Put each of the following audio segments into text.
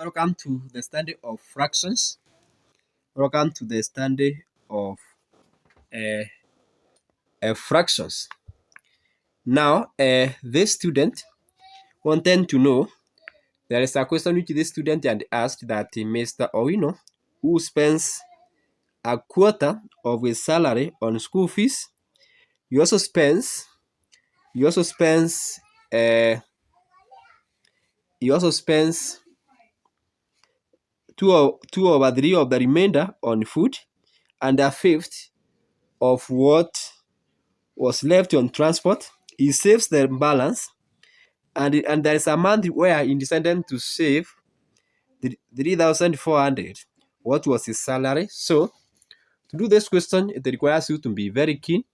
Welcome to the study of fractions. Welcome to the study of fractions. Now, this student wanted to know, there is a question which this student had asked that Mr. Owino, who spends a quarter of his salary on school fees, he also spends 2/3 of the remainder on food, and a fifth of what was left on transport. He saves the balance, and there is a month where he decided to save 3,400. What was his salary? So to do this question, it requires you to be very keen.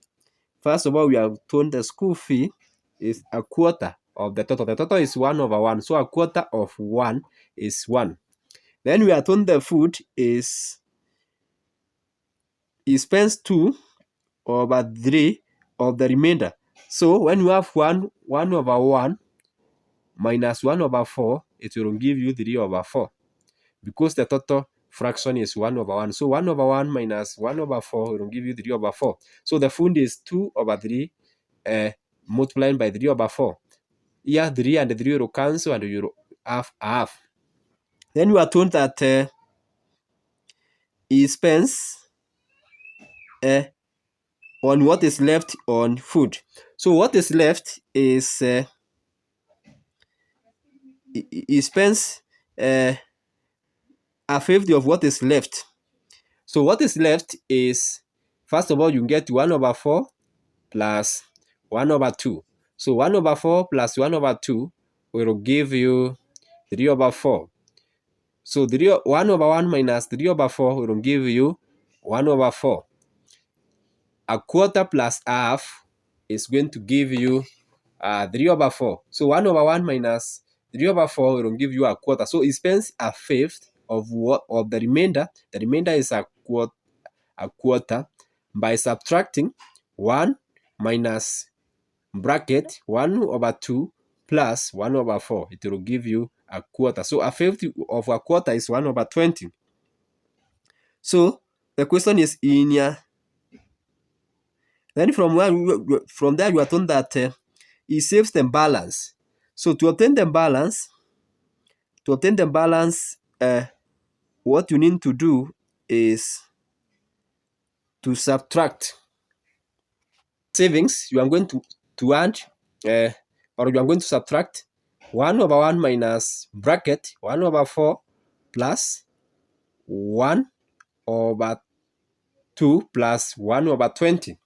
First of all, we have told the school fee is a quarter of the total. The total is 1/1, so a quarter of 1 is 1. Then we are told the food is, he spends 2/3 of the remainder. So when you have 1/1 minus 1/4, it will give you 3/4, because the total fraction is 1/1. So 1/1 minus 1/4 will give you 3/4. So the food is 2/3 multiplied by 3/4. Here 3 and 3 will cancel, and you will have half. Then you are told that he spends on what is left on food. So what is left is he spends a fifth of what is left. So what is left is, first of all, you get 1/4 plus 1/2. So 1/4 plus 1/2 will give you 3/4. So 1/1 minus 3/4 will give you 1/4. A quarter plus half is going to give you 3/4. So 1/1 minus 3/4 will give you a quarter. So it spends a fifth of the remainder. The remainder is a quarter by subtracting 1 minus bracket 1/2 plus 1/4. It will give you a quarter. So a fifth of a quarter is 1/20. So the question is linear. Then from there you are told that he saves the balance. So to obtain the balance, what you need to do is to subtract savings. You are going to add, or you are going to subtract 1/1 minus bracket 1/4 plus 1/2 plus 1/20.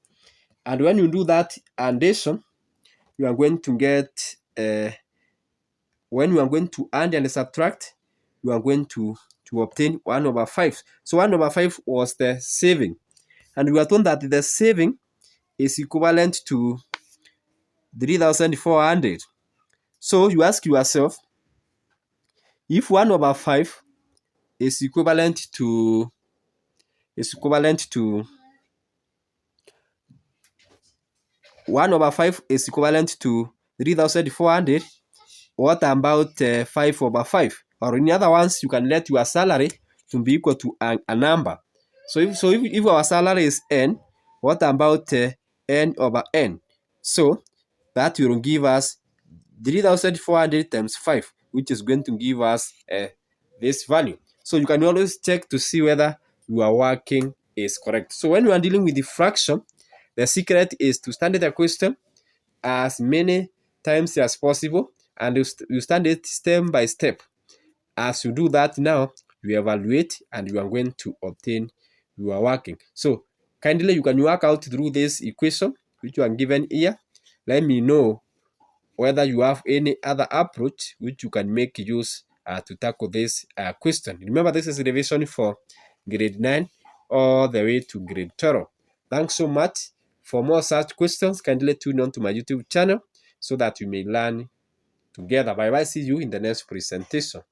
And when you do that addition, you are going to get, when you are going to add and subtract, you are going to obtain 1/5. So 1/5 was the saving. And we are told that the saving is equivalent to 3,400. So you ask yourself, if 1/5 is equivalent to 1/5 is equivalent to 3,400, what about 5/5? Or in other words, you can let your salary to be equal to a number. So if our salary is n, what about n/n? So that will give us 3,400 times 5, which is going to give us this value. So you can always check to see whether your working is correct. So when you are dealing with the fraction, the secret is to study the question as many times as possible, and you study it step by step. As you do that now, you evaluate and you are going to obtain your working. So kindly, you can work out through this equation which you are given here. Let me know whether you have any other approach which you can make use to tackle this question. Remember, this is revision for grade 9 all the way to grade 12. Thanks so much. For more such questions, kindly tune on to my YouTube channel so that we may learn together. Bye bye. See you in the next presentation.